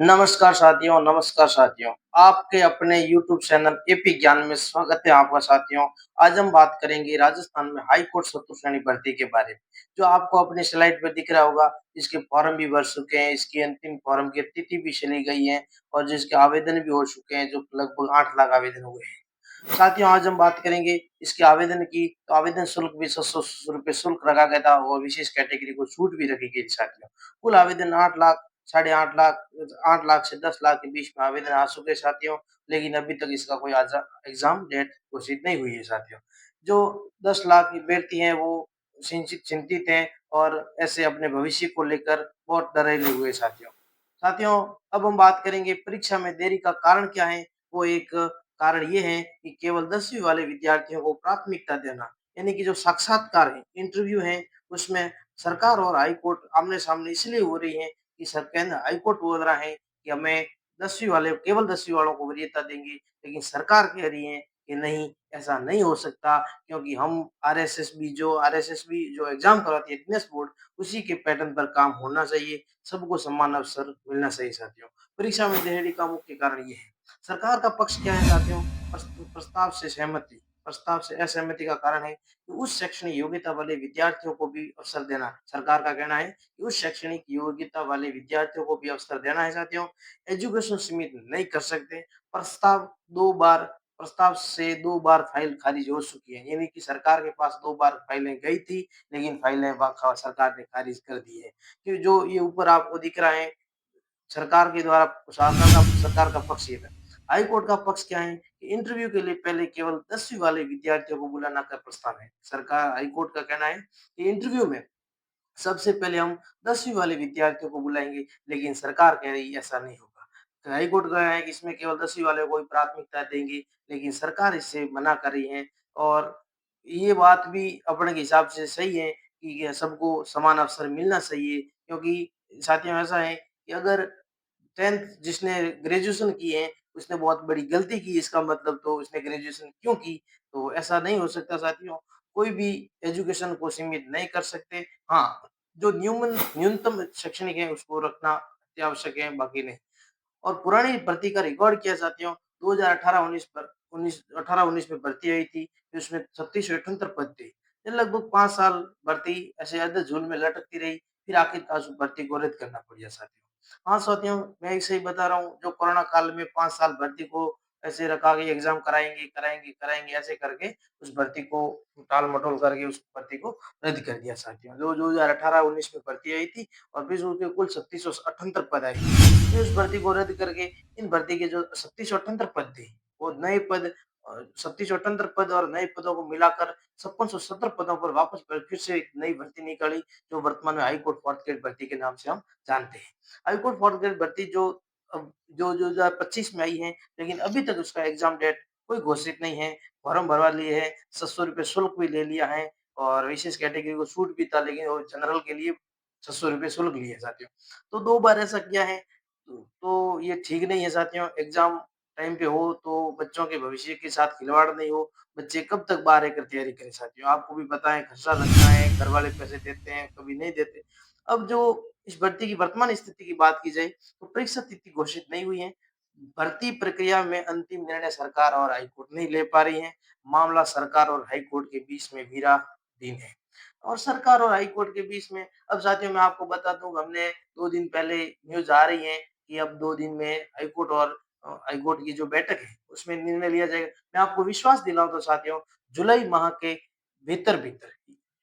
नमस्कार साथियों। आपके अपने यूट्यूब चैनल एपी ज्ञान में स्वागत है आपका साथियों। आज हम बात करेंगे राजस्थान में हाई कोर्ट सत्र श्रेणी भर्ती के बारे में। जो आपको अपनी स्लाइड पे दिख रहा होगा, इसके फॉर्म भी भर चुके हैं, इसकी अंतिम फॉर्म की तिथि भी चली गई है और जिसके आवेदन भी हो चुके हैं, जो लगभग 8 लाख आवेदन हुए हैं। साथियों, आज हम बात करेंगे इसके आवेदन की, तो आवेदन शुल्क भी 700 रुपए शुल्क रखा गया था और विशेष कैटेगरी को छूट भी रखी गई थी साथियों। कुल आवेदन 8 लाख, साढ़े 8 लाख, 8 लाख से 10 लाख के बीच में आवेदन आ चुके हैं साथियों, लेकिन अभी तक इसका कोई एग्जाम डेट घोषित नहीं हुई है साथियों। जो 10 लाख अभ्यर्थी हैं वो चिंतित हैं और ऐसे अपने भविष्य को लेकर बहुत डरे हुए हैं साथियों। साथियों, अब हम बात करेंगे परीक्षा में देरी का कारण क्या है। वो एक कारण ये है कि केवल 10वीं वाले विद्यार्थियों को प्राथमिकता देना, यानी कि जो साक्षात्कार है, इंटरव्यू है, उसमें सरकार और हाई कोर्ट आमने-सामने इसलिए हो रही है कि केंद्र हाई कोर्ट बोल रहा है कि हमें 10वीं वाले, केवल 10वीं वालों को वरीयता देंगे, लेकिन सरकार कह रही है कि नहीं, ऐसा नहीं हो सकता, क्योंकि हम आरएसएसबी जो एग्जाम करवाती है फिटनेस बोर्ड, उसी के पैटर्न पर काम होना चाहिए, सबको समान अवसर मिलना चाहिए साथियों। परीक्षा में देरी का मुख्य कारण ये है। सरकार का पक्ष क्या है साथियों? प्रस्ताव से असहमति का कारण है कि उस शैक्षणिक योग्यता वाले विद्यार्थियों को भी अवसर देना। सरकार का कहना है कि उस शैक्षणिक योग्यता वाले विद्यार्थियों को भी अवसर देना है साथियों। एजुकेशन सीमित नहीं कर सकते। प्रस्ताव 2 बार प्रस्ताव से 2 बार फाइल खारिज हो चुकी है। यानी कि सरकार के पास 2 बार फाइलें गई थी, लेकिन फाइलें सरकार ने खारिज कर दी है। कि जो ये ऊपर आपको दिख रहा है, सरकार के द्वारा सरकार का पक्ष ये था। हाई कोर्ट का पक्ष क्या है कि इंटरव्यू के लिए पहले केवल 10वीं वाले विद्यार्थियों को बुलाना का प्रस्ताव है। सरकार हाई कोर्ट का कहना है कि इंटरव्यू में सबसे पहले हम 10वीं वाले विद्यार्थियों को बुलाएँगे, लेकिन सरकार कह रही है ऐसा नहीं होगा। तो हाई कोर्ट का है कि इसमें केवल 10वीं वाले को ही प्राथमिकता देंगे, लेकिन सरकार इससे मना कर रही है और ये बात भी अपने के हिसाब से सही है कि ये सबको समान अवसर मिलना चाहिए, क्योंकि साथियों ऐसा है कि अगर 10th जिसने ग्रेजुएशन की है, उसने बहुत बड़ी गलती की, इसका मतलब तो उसने ग्रेजुएशन क्यों की? तो ऐसा नहीं हो सकता साथियों, कोई भी एजुकेशन को सीमित नहीं कर सकते। हाँ, जो न्यूनतम शैक्षणिक है उसको रखना अत्यावश्यक है, बाकी नहीं। और पुरानी भर्ती का रिकॉर्ड क्या है साथियों, 2018-19 पर 19 18-19 में भर्ती आई थी, उसमें 3678 पद थे। ये लगभग 5 साल भर्ती ऐसे अधर-झूल में लटकती रही, फिर आखिरकार उस भर्ती को रद्द करना पड़ गया साथियों। हाँ साथियों, मैं एक सही बता रहा हूँ, जो कोरोना काल में 5 साल भर्ती को ऐसे रखा कि एग्ज़ाम कराएँगे ऐसे करके उस भर्ती को टाल-मटोल करके उस भर्ती को रद्द कर दिया साथियों। जो 2018-19 में भर्ती आई थी और फिर उसके कुल 3678 पद आए। फिर उस भर्ती को रद्द करके इन भर्ती के जो 3678 पद थे, वो नए पद 3678 पद और नए पदों को मिलाकर 5670 पदों पर वापस फिर से एक नई भर्ती निकाली, जो वर्तमान में हाई कोर्ट फोर्थ ग्रेड भर्ती के नाम से हम जानते हैं। हाई कोर्ट फोर्थ ग्रेड भर्ती जो अब जो 2025 में आई है, लेकिन अभी तक उसका एग्ज़ाम डेट कोई घोषित नहीं है। फॉर्म भरवा लिए हैं, ₹700 शुल्क भी ले लिया है और विशेष कैटेगरी को छूट भी था, लेकिन वो जनरल के लिए ₹600 शुल्क लिया साथियों। तो 2 बार ऐसा किया है, तो ये ठीक नहीं है साथियों। एग्ज़ाम टाइम पे हो तो बच्चों के भविष्य के साथ खिलवाड़ नहीं हो। बच्चे कब तक बाहर रहकर तैयारी करें साथियों। आपको भी पता है, खर्चा लगता है, घर वाले पैसे देते हैं, कभी नहीं देते। अब जो इस भर्ती की वर्तमान स्थिति की बात की जाए, तो परीक्षा तिथि घोषित नहीं हुई है। भर्ती प्रक्रिया में अंतिम निर्णय सरकार और हाई कोर्ट नहीं ले पा रही है। मामला सरकार और हाई कोर्ट के बीच में विराधीन है। और सरकार और हाई कोर्ट के बीच में, अब साथियों मैं आपको बता दूँ, हमने 2 दिन पहले न्यूज़ आ रही है कि अब 2 दिन में हाई कोर्ट की जो बैठक है, उसमें निर्णय लिया जाएगा। मैं आपको विश्वास दिलाऊँ तो साथियों, जुलाई माह के भीतर-भीतर,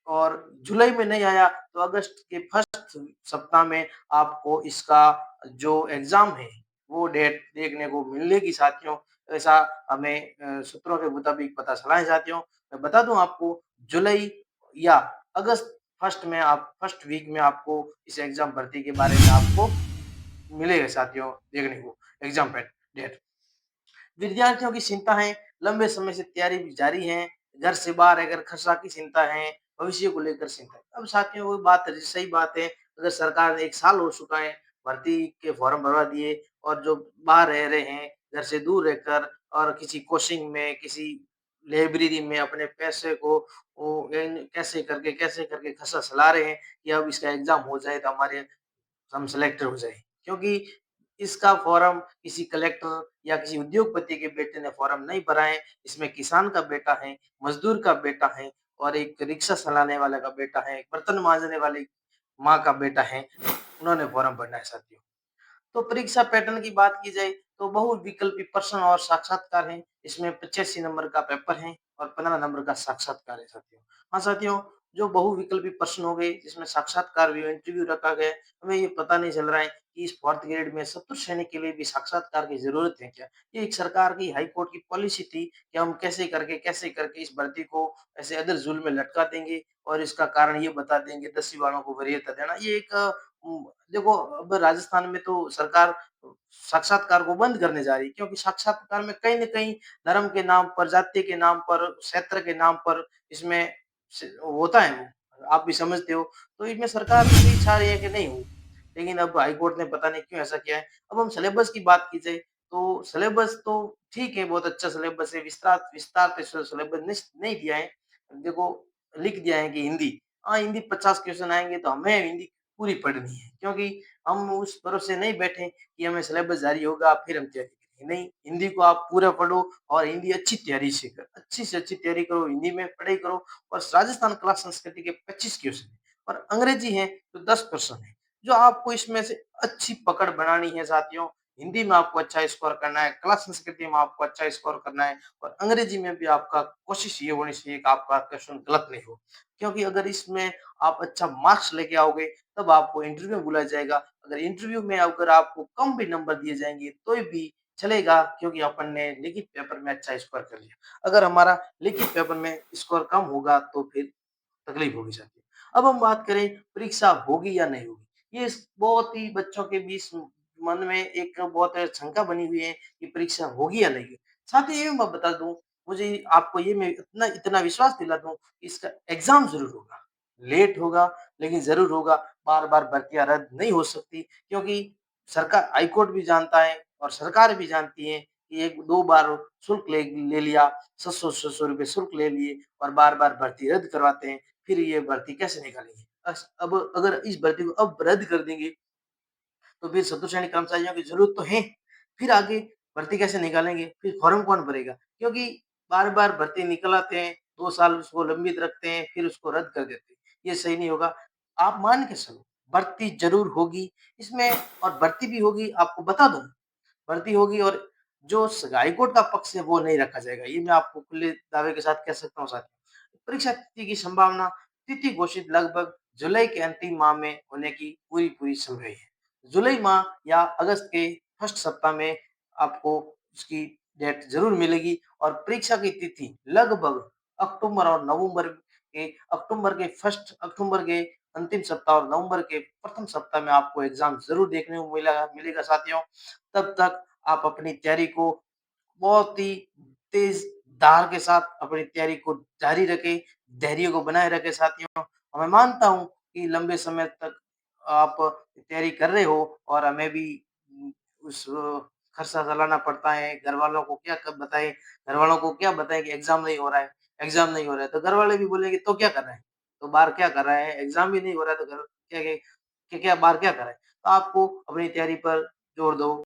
और जुलाई में नहीं आया तो अगस्त के फर्स्ट सप्ताह में आपको इसका जो एग्ज़ाम है, वो डेट देखने को मिलेगी साथियों। ऐसा हमें सूत्रों के मुताबिक पता चला है साथियों। मैं बता दूँ आपको, जुलाई या अगस्त फर्स्ट वीक में आपको इस एग्ज़ाम भर्ती के बारे में आपको मिलेगा साथियों देखने को, एग्ज़ाम डेट। विद्यार्थियों की चिंता है, लंबे समय से तैयारी भी जारी है, घर से बाहर रहकर खर्चा की चिंता है, भविष्य को लेकर चिंता है। अब साथियों वो बात सही बात है, अगर सरकार ने 1 साल हो चुका है, भर्ती के फॉर्म भरवा दिए और जो बाहर रह रहे हैं, घर से दूर रहकर और किसी कोचिंग में, किसी लाइब्रेरी में अपने पैसे को वो कैसे करके खसा चला रहे हैं कि अब इसका एग्ज़ाम हो जाए तो हम सेलेक्ट हो जाएँ। क्योंकि इसका फॉर्म किसी कलेक्टर या किसी उद्योगपति के बेटे ने फॉर्म नहीं भरा है, इसमें किसान का बेटा है, मज़दूर का बेटा है और एक रिक्शा चलाने वाले का बेटा है, एक बर्तन माँजने वाली माँ का बेटा है, उन्होंने फॉर्म भरना है साथियों। तो परीक्षा पैटर्न की बात की जाए तो बहुविकल्पी प्रश्न और साक्षात्कार है। इसमें 85 नंबर का पेपर है और 15 नंबर का साक्षात्कार है साथियों। हाँ साथियों, जो बहुविकल्पी प्रश्न हो गए जिसमें साक्षात्कार भी इंटरव्यू रखा गया है, हमें ये पता नहीं चल रहा है कि इस 4th ग्रेड में चतुर्थ सैनिक के लिए भी साक्षात्कार की ज़रूरत है क्या? ये एक सरकार की हाई कोर्ट की पॉलिसी थी कि हम कैसे करके इस भर्ती को ऐसे अधर-जुल में लटका देंगे और इसका कारण ये बता देंगे 10वीं वालों को वरीयता देना। ये एक देखो अब राजस्थान में तो सरकार साक्षात्कार को बंद करने जा रही है क्योंकि साक्षात्कार में कहीं न कहीं धर्म के नाम पर, जाति के नाम पर, क्षेत्र के नाम पर इसमें होता है वो, आप भी समझते हो। तो इसमें सरकार की इच्छा रही है कि नहीं हो, लेकिन अब हाई कोर्ट ने पता नहीं क्यों ऐसा किया है। अब हम सिलेबस की बात की जाए तो सिलेबस तो ठीक है, बहुत अच्छा सिलेबस है, विस्तार विस्तार से सिलेबस नहीं दिया है। देखो लिख दिया है कि हिंदी, हाँ, हिंदी 50 क्वेश्चन आएँगे तो हमें हिंदी पूरी पढ़नी है क्योंकि हम उस भरोसे नहीं बैठे कि हमें सिलेबस जारी होगा फिर हम तैयारी करेंगे। नहीं, हिंदी को आप पूरा पढ़ो और हिंदी अच्छी से अच्छी तैयारी करो, हिंदी में पढ़ाई करो और राजस्थान कला संस्कृति के 25 क्वेश्चन हैं और अंग्रेजी हैं तो 10 प्रश्न हैं। जो आपको इसमें से अच्छी पकड़ बनानी है साथियों, हिंदी में आपको अच्छा स्कोर करना है, कला संस्कृति में आपको अच्छा स्कोर करना है और अंग्रेजी में भी आपका कोशिश ये होनी चाहिए कि आपका क्वेश्चन गलत नहीं हो। क्योंकि अगर इसमें आप अच्छा मार्क्स लेके आओगे तब आपको इंटरव्यू में बुलाया जाएगा। अगर इंटरव्यू में अगर आपको कम भी नंबर दिए जाएँगे तो भी चलेगा क्योंकि अपन ने लिखित पेपर में अच्छा स्कोर कर लिया। अगर हमारा लिखित पेपर में स्कोर कम होगा तो फिर तकलीफ होगी साथियों। अब हम बात करें परीक्षा होगी या नहीं होगी। ये बहुत ही बच्चों के बीच मन में एक बहुत शंका बनी हुई है कि परीक्षा होगी या नहीं होगी। साथ ही ये मैं बता दूँ, मुझे आपको ये मैं इतना इतना विश्वास दिला दूँ कि इसका एग्ज़ाम ज़रूर होगा। लेट होगा लेकिन ज़रूर होगा। बार-बार भर्तियाँ रद्द नहीं हो सकती क्योंकि सरकार हाई कोर्ट भी जानता है और सरकार भी जानती है कि 1-2 बार शुल्क ले ले लिया, 700-600 रुपए शुल्क ले लिए और बार-बार भर्ती रद्द करवाते हैं। फिर ये भर्ती कैसे निकालेंगे? अब अगर इस भर्ती को अब रद्द कर देंगे तो फिर चतुर्थ श्रेणी कर्मचारियों की ज़रूरत तो है। फिर आगे भर्ती कैसे निकालेंगे? फिर फॉर्म कौन भरेगा? क्योंकि बार-बार भर्ती निकल आते हैं, 2 साल उसको लंबित रखते हैं, फिर उसको रद्द कर देते हैं। ये सही नहीं होगा। आप मान के चलो, भर्ती ज़रूर होगी इसमें और भर्ती भी होगी आपको बता दूँ, भर्ती होगी और जो हाई कोर्ट का पक्ष है वो नहीं रखा जाएगा। ये मैं आपको खुले दावे के साथ कह सकता हूँ साथियों। परीक्षा तिथि की संभावना, तिथि घोषित लगभग जुलाई के अंतिम माह में होने की पूरी-पूरी संभव है। जुलाई माह या अगस्त के फर्स्ट सप्ताह में आपको उसकी डेट ज़रूर मिलेगी और परीक्षा की तिथि लगभग अक्टूबर और नवंबर के अक्टूबर के अंतिम सप्ताह और नवंबर के प्रथम सप्ताह में आपको एग्ज़ाम ज़रूर देखने को मिलेगा मिलेगा साथियों। तब तक आप अपनी तैयारी को बहुत ही तेज़ धार के साथ अपनी तैयारी को जारी रखें, धैर्य को बनाए रखें साथियों। और मैं मानता हूँ कि लंबे समय तक आप तैयारी कर रहे हो और हमें भी उस खर्चा चलाना पड़ता है, घरवालों को क्या कब बताएँ, घरवालों को क्या बताएँ कि एग्ज़ाम नहीं हो रहा है, तो घरवाले भी बोलेंगे तो क्या कर रहा है? तो बाहर क्या कर रहा है? एग्ज़ाम भी नहीं हो रहा है तो घर क्या बाहर क्या कर रहा है? तो आपको अपनी तैयारी पर जोर दो।